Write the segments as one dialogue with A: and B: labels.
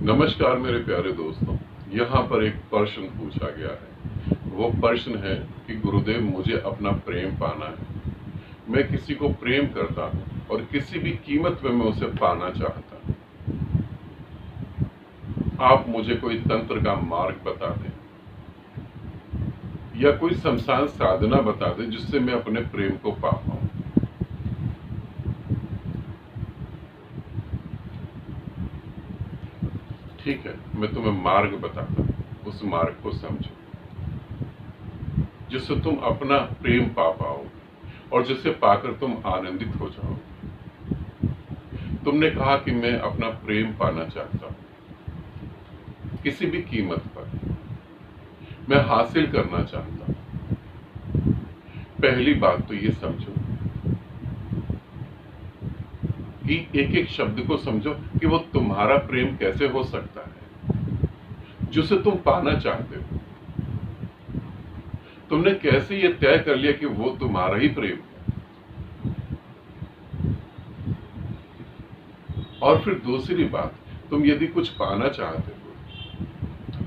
A: नमस्कार मेरे प्यारे दोस्तों। यहाँ पर एक प्रश्न पूछा गया है। वो प्रश्न है कि गुरुदेव, मुझे अपना प्रेम पाना है। मैं किसी को प्रेम करता हूँ और किसी भी कीमत पे मैं उसे पाना चाहता हूँ। आप मुझे कोई तंत्र का मार्ग बता दें या कोई शमशान साधना बता दें जिससे मैं अपने प्रेम को पा पाऊँ। ठीक है, मैं तुम्हें मार्ग बताता हूँ, उस मार्ग को समझो जिससे तुम अपना प्रेम पा पाओगे और जिसे पाकर तुम आनंदित हो जाओगे। तुमने कहा कि मैं अपना प्रेम पाना चाहता हूं किसी भी कीमत पर, मैं हासिल करना चाहता हूं। पहली बात तो ये समझो कि एक एक शब्द को समझो कि वो तुम्हारा प्रेम कैसे हो सकता है जिसे तुम पाना चाहते हो। तुमने कैसे ये तय कर लिया कि वो तुम्हारा ही प्रेम है। और फिर दूसरी बात, तुम यदि कुछ पाना चाहते हो,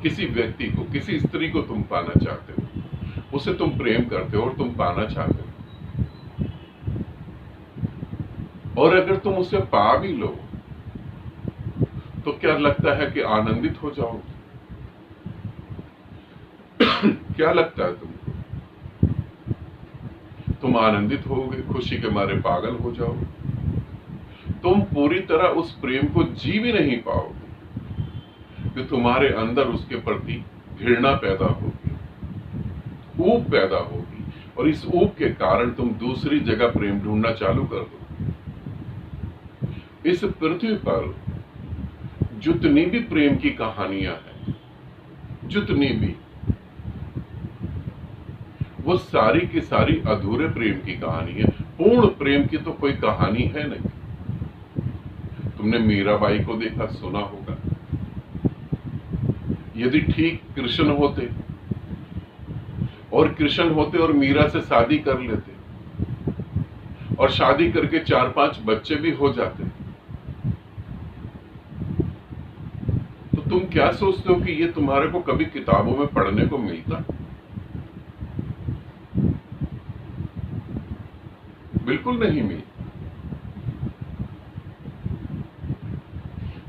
A: किसी व्यक्ति को, किसी स्त्री को तुम पाना चाहते हो, उसे तुम प्रेम करते हो और तुम पाना चाहते हो, और अगर तुम उसे पा भी लो तो क्या लगता है कि आनंदित हो जाओगे? क्या लगता है तुमको? तुम आनंदित होगे, खुशी के मारे पागल हो जाओगे। तुम पूरी तरह उस प्रेम को जी भी नहीं पाओगे कि तुम्हारे अंदर उसके प्रति घृणा पैदा होगी, ऊब पैदा होगी, और इस ऊब के कारण तुम दूसरी जगह प्रेम ढूंढना चालू कर दो। इस पृथ्वी पर जितनी भी प्रेम की कहानियां हैं, जितनी भी, वो सारी की सारी अधूरे प्रेम की कहानी है। पूर्ण प्रेम की तो कोई कहानी है नहीं। तुमने मीराबाई को देखा, सुना होगा। यदि ठीक कृष्ण होते और मीरा से शादी कर लेते और शादी करके 4-5 बच्चे भी हो जाते, तो तुम क्या सोचते हो कि ये तुम्हारे को कभी किताबों में पढ़ने को मिलता? बिल्कुल नहीं मिलता।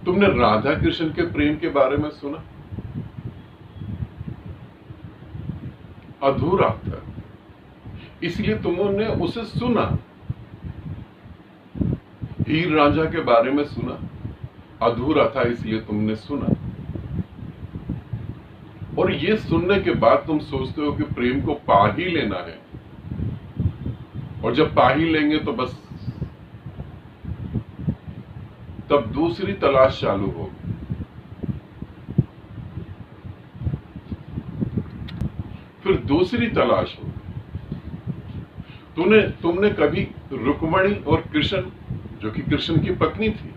A: तुमने राधा कृष्ण के प्रेम के बारे में सुना? अधूरा था, इसलिए तुमने उसे सुना। हीर रांझा के बारे में सुना, अधूरा था इसलिए तुमने सुना। और ये सुनने के बाद तुम सोचते हो कि प्रेम को पा ही लेना है, और जब पा ही लेंगे तो बस तब दूसरी तलाश चालू होगी। फिर दूसरी तलाश होगी। तुमने कभी रुक्मणी और कृष्ण, जो कि कृष्ण की पत्नी थी,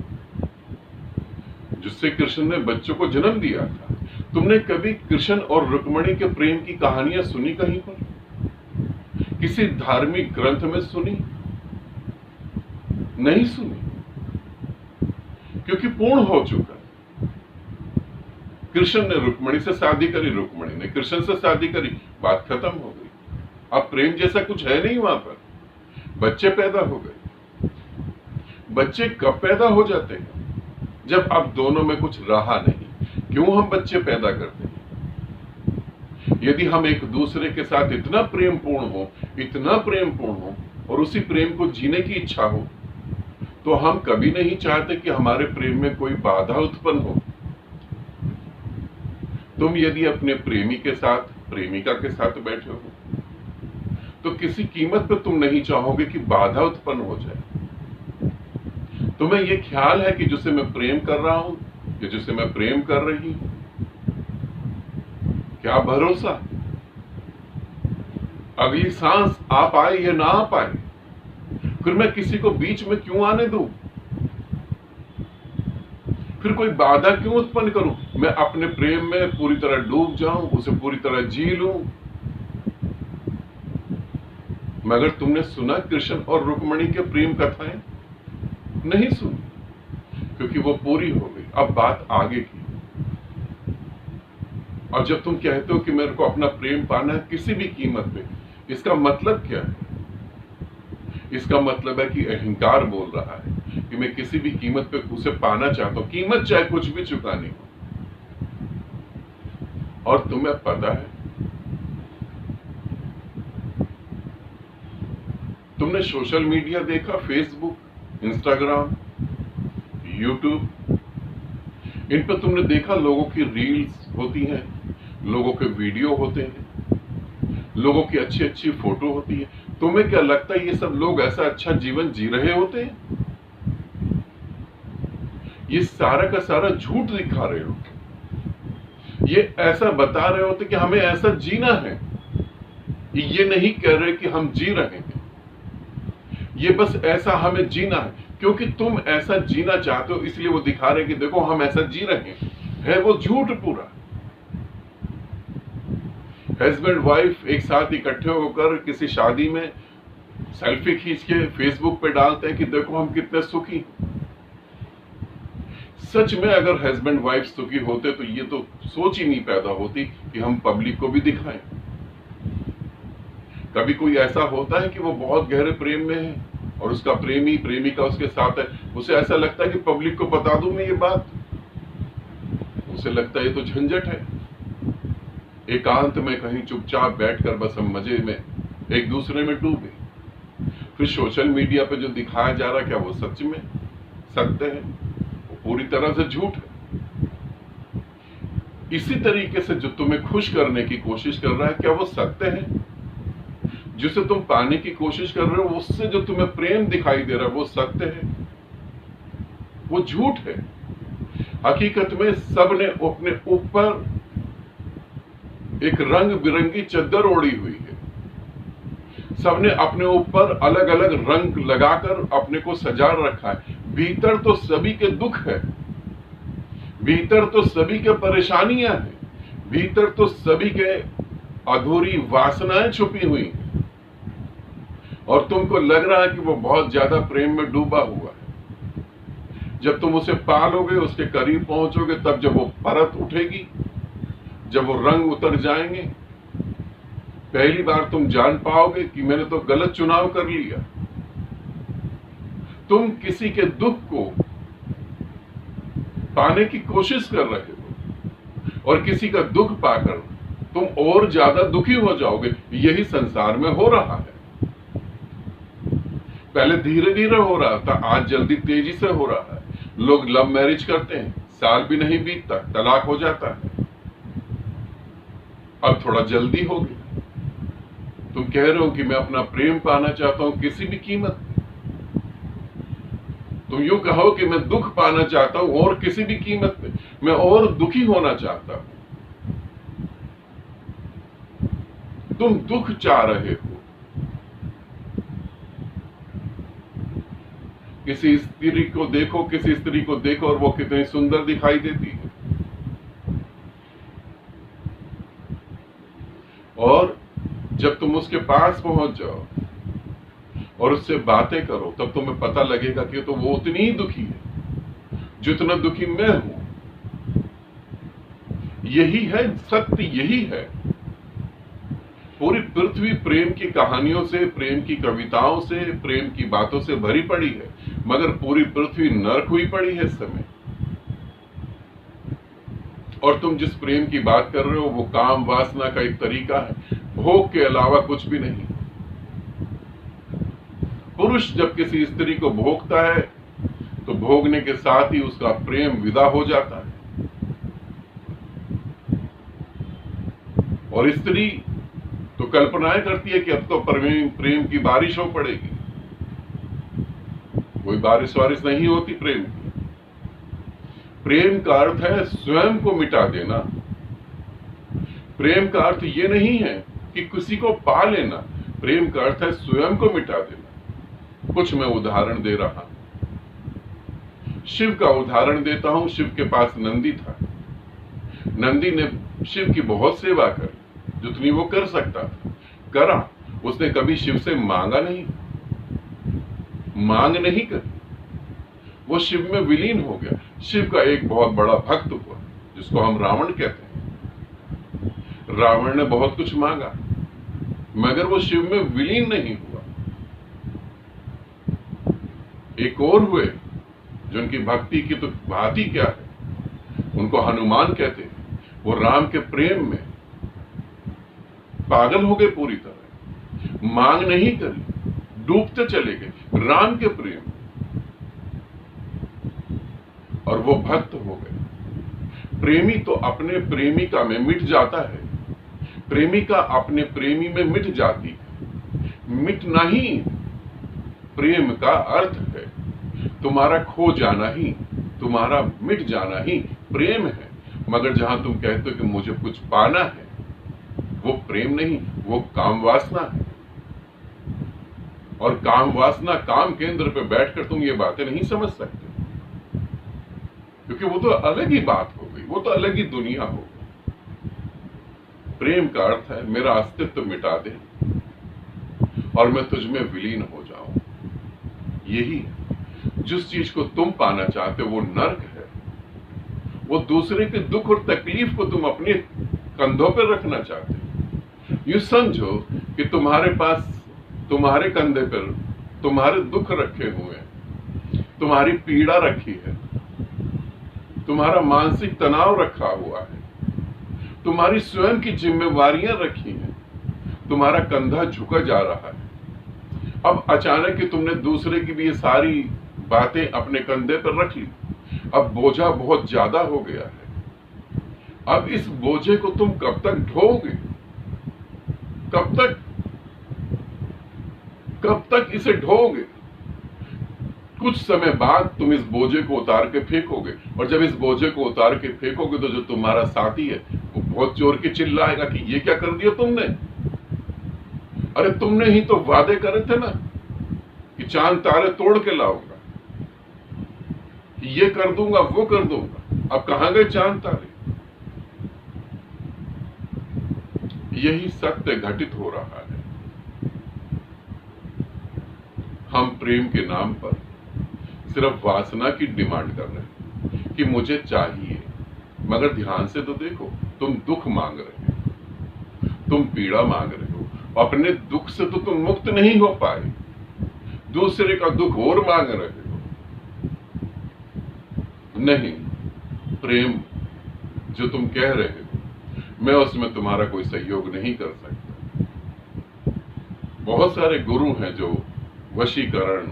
A: जिससे कृष्ण ने बच्चों को जन्म दिया था, तुमने कभी कृष्ण और रुक्मणी के प्रेम की कहानियां सुनी कहीं पर? किसी धार्मिक ग्रंथ में सुनी? नहीं सुनी, क्योंकि पूर्ण हो चुका है। कृष्ण ने रुक्मणी से शादी करी, रुक्मणी ने कृष्ण से शादी करी, बात खत्म हो गई। अब प्रेम जैसा कुछ है नहीं वहां पर। बच्चे पैदा हो गए। बच्चे कब पैदा हो जाते हैं? जब अब दोनों में कुछ रहा नहीं। क्यों हम बच्चे पैदा करते हैं? यदि हम एक दूसरे के साथ इतना प्रेमपूर्ण हो और उसी प्रेम को जीने की इच्छा हो, तो हम कभी नहीं चाहते कि हमारे प्रेम में कोई बाधा उत्पन्न हो। तुम यदि अपने प्रेमी के साथ, प्रेमिका के साथ बैठे हो, तो किसी कीमत पर तुम नहीं चाहोगे कि बाधा उत्पन्न हो जाए। तुम्हें यह ख्याल है कि जिसे मैं प्रेम कर रहा हूं या जिसे मैं प्रेम कर रही हूं, क्या भरोसा अगली सांस आ पाए या ना आ पाए, फिर मैं किसी को बीच में क्यों आने दूं? फिर कोई बाधा क्यों उत्पन्न करूं? मैं अपने प्रेम में पूरी तरह डूब जाऊं, उसे पूरी तरह जी लूं। मगर तुमने सुना कृष्ण और रुक्मणी के प्रेम कथाएं? नहीं सुनी, क्योंकि वो पूरी हो गई। अब बात आगे की। और जब तुम कहते हो कि मेरे को अपना प्रेम पाना है किसी भी कीमत पे, इसका मतलब क्या है? इसका मतलब है कि अहंकार बोल रहा है कि मैं किसी भी कीमत पे उसे पाना चाहता हूं, कीमत चाहे कुछ भी चुकानी हो। और तुम्हें पता है, तुमने सोशल मीडिया देखा, फेसबुक, इंस्टाग्राम, यूट्यूब, इन पर तुमने देखा लोगों की रील्स होती हैं, लोगों के वीडियो होते हैं, लोगों की अच्छी अच्छी फोटो होती है। तुम्हें क्या लगता है ये सब लोग ऐसा अच्छा जीवन जी रहे होते हैं? ये सारा का सारा झूठ दिखा रहे होते, ये ऐसा बता रहे होते कि हमें ऐसा जीना है, ये नहीं कह रहे कि हम जी रहे हैं। ये बस ऐसा हमें जीना है, क्योंकि तुम ऐसा जीना चाहते हो इसलिए वो दिखा रहे कि देखो हम ऐसा जी रहे हैं। है वो झूठ पूरा। हस्बैंड वाइफ एक साथ इकट्ठे होकर किसी शादी में सेल्फी खींच के फेसबुक पे डालते हैं कि देखो हम कितने सुखी। सच में अगर हस्बैंड वाइफ सुखी होते तो ये तो सोच ही नहीं पैदा होती कि हम पब्लिक को भी दिखाएं। कभी कोई ऐसा होता है कि वो बहुत गहरे प्रेम में है और उसका प्रेमी प्रेमिका उसके साथ है, उसे ऐसा लगता है कि पब्लिक को बता दूं मैं ये बात? उसे लगता है ये तो झंझट है। एकांत में कहीं चुपचाप बैठकर बस हम मजे में एक दूसरे में डूबे। फिर सोशल मीडिया पे जो दिखाया जा रहा है क्या वो सच में सत्य है? वो पूरी तरह से झूठ है। इसी तरीके से जो तुम्हें खुश करने की कोशिश कर रहा है क्या वो सत्य है? जिसे तुम पाने की कोशिश कर रहे हो उससे जो तुम्हें प्रेम दिखाई दे रहा है वो सत्य है? वो झूठ है। हकीकत में सबने अपने ऊपर एक रंग बिरंगी चद्दर ओढ़ी हुई है। सबने अपने ऊपर अलग अलग रंग लगाकर अपने को सजा रखा है। भीतर तो सभी के दुख है, भीतर तो सभी के परेशानियां हैं, भीतर तो सभी के अधूरी वासनाएं छुपी हुई हैं। और तुमको लग रहा है कि वो बहुत ज्यादा प्रेम में डूबा हुआ है। जब तुम उसे पालोगे, उसके करीब पहुंचोगे, तब जब वो परत उठेगी, जब वो रंग उतर जाएंगे, पहली बार तुम जान पाओगे कि मैंने तो गलत चुनाव कर लिया। तुम किसी के दुख को पाने की कोशिश कर रहे हो और किसी का दुख पाकर तुम और ज्यादा दुखी हो जाओगे। यही संसार में हो रहा है। पहले धीरे धीरे हो रहा था, आज जल्दी तेजी से हो रहा है। लोग लव मैरिज करते हैं, साल भी नहीं बीतता तलाक हो जाता है। अब थोड़ा जल्दी हो गया। तुम कह रहे हो कि मैं अपना प्रेम पाना चाहता हूं किसी भी कीमत पे। तुम यूं कहो कि मैं दुख पाना चाहता हूं और किसी भी कीमत पे, मैं और दुखी होना चाहता हूं। तुम दुख चाह रहे हो। किसी स्त्री को देखो, किसी स्त्री को देखो और वो कितनी सुंदर दिखाई देती है, और जब तुम उसके पास पहुंच जाओ और उससे बातें करो तब तुम्हें पता लगेगा कि तो वो उतनी ही दुखी है जितना दुखी मैं हूं। यही है सत्य, यही है। पूरी पृथ्वी प्रेम की कहानियों से, प्रेम की कविताओं से, प्रेम की बातों से भरी पड़ी है, मगर पूरी पृथ्वी नर्क हुई पड़ी है इस समय। और तुम जिस प्रेम की बात कर रहे हो वो काम वासना का एक तरीका है, भोग के अलावा कुछ भी नहीं। पुरुष जब किसी स्त्री को भोगता है तो भोगने के साथ ही उसका प्रेम विदा हो जाता है। और स्त्री तो कल्पनाएं करती है कि अब तो प्रेम की बारिश हो पड़ेगी। कोई बारिश वारिश नहीं होती प्रेम की। प्रेम का अर्थ है स्वयं को मिटा देना। प्रेम का अर्थ ये नहीं है कि किसी को पा लेना। प्रेम का अर्थ है स्वयं को मिटा देना। कुछ मैं उदाहरण दे रहा हूं। शिव का उदाहरण देता हूं। शिव के पास नंदी था। नंदी ने शिव की बहुत सेवा करी, जितनी वो कर सकता था करा। उसने कभी शिव से मांगा नहीं, मांग नहीं करी। वो शिव में विलीन हो गया। शिव का एक बहुत बड़ा भक्त हुआ जिसको हम रावण कहते हैं। रावण ने बहुत कुछ मांगा मगर वो शिव में विलीन नहीं हुआ। एक और हुए जिनकी भक्ति की तो बात ही क्या है, उनको हनुमान कहते हैं। वो राम के प्रेम में पागल हो गए पूरी तरह, मांग नहीं करी, डूबते चले गए राम के प्रेम, और वो भक्त हो गए। प्रेमी तो अपने प्रेमिका में मिट जाता है, प्रेमिका अपने प्रेमी में मिट जाती है। मिटना ही प्रेम का अर्थ है। तुम्हारा खो जाना ही, तुम्हारा मिट जाना ही प्रेम है। मगर जहां तुम कहते हो कि मुझे कुछ पाना है, वो प्रेम नहीं, वो काम वासना है। और काम वासना, काम केंद्र पे बैठकर तुम ये बातें नहीं समझ सकते, क्योंकि वो तो अलग ही बात हो गई, वो तो अलग ही दुनिया हो गई। प्रेम का अर्थ है मेरा अस्तित्व मिटा दे और मैं तुझ में विलीन हो जाऊं। यही है। जिस चीज को तुम पाना चाहते हो वो नर्क है। वो दूसरे के दुख और तकलीफ को तुम अपने कंधों पर रखना चाहते हो। यूं समझो कि तुम्हारे पास, तुम्हारे कंधे पर तुम्हारे दुख रखे हुए हैं, तुम्हारी पीड़ा रखी है, तुम्हारा मानसिक तनाव रखा हुआ है, तुम्हारी स्वयं की जिम्मेवारियां रखी हैं, तुम्हारा कंधा झुका जा रहा है। अब अचानक कि तुमने दूसरे की भी ये सारी बातें अपने कंधे पर रख ली, अब बोझा बहुत ज्यादा हो गया है। अब इस बोझे को तुम कब तक ढोओगे? कब तक इसे ढोओगे? कुछ समय बाद तुम इस बोझे को उतार के फेंकोगे, और जब इस बोझे को उतार के फेंकोगे तो जो तुम्हारा साथी है वो बहुत जोर के चिल्लाएगा कि ये क्या कर दिया तुमने? अरे तुमने ही तो वादे करे थे ना कि चांद तारे तोड़ के लाऊंगा, ये कर दूंगा, वो कर दूंगा। अब कहां गए चांद तारे? यही सत्य घटित हो रहा है। हम प्रेम के नाम पर सिर्फ वासना की डिमांड कर रहे हैं कि मुझे चाहिए, मगर ध्यान से तो देखो, तुम दुख मांग रहे हो, तुम पीड़ा मांग रहे हो। अपने दुख से तो तुम मुक्त नहीं हो पाए, दूसरे का दुख और मांग रहे हो। नहीं, प्रेम जो तुम कह रहे हो, मैं उसमें तुम्हारा कोई सहयोग नहीं कर सकता। बहुत सारे गुरु हैं जो वशीकरण,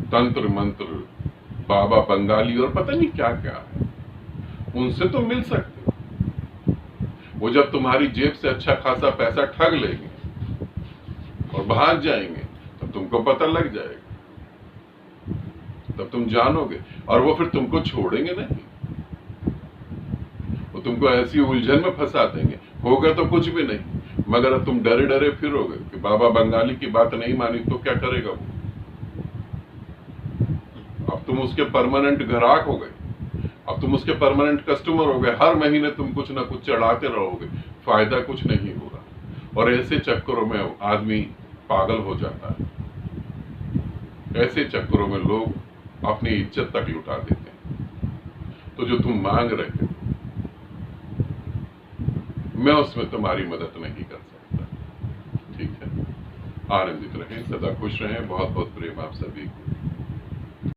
A: तंत्र मंत्र, बाबा बंगाली और पता नहीं क्या क्या है, उनसे तो मिल सकते हो। वो जब तुम्हारी जेब से अच्छा खासा पैसा ठग लेंगे और भाग जाएंगे तब तुमको पता लग जाएगा, तब तुम जानोगे। और वो फिर तुमको छोड़ेंगे नहीं, वो तुमको ऐसी उलझन में फंसा देंगे, होगा तो कुछ भी नहीं, मगर अब तुम डरे डरे फिरोगे कि बाबा बंगाली की बात नहीं मानी तो क्या करेगा वो। अब तुम उसके परमानेंट ग्राहक हो गए, अब तुम उसके परमानेंट कस्टमर हो गए। हर महीने तुम कुछ ना कुछ चढ़ाते रहोगे, फायदा कुछ नहीं होगा। और ऐसे चक्करों में आदमी पागल हो जाता है। ऐसे चक्करों में लोग अपनी इज्जत तक लुटा देते हैं। तो जो तुम मांग रहे हो, मैं उसमें तुम्हारी मदद नहीं कर सकता। ठीक है, आनंदित रहें, सदा खुश रहें। बहुत बहुत प्रेम आप सभी को।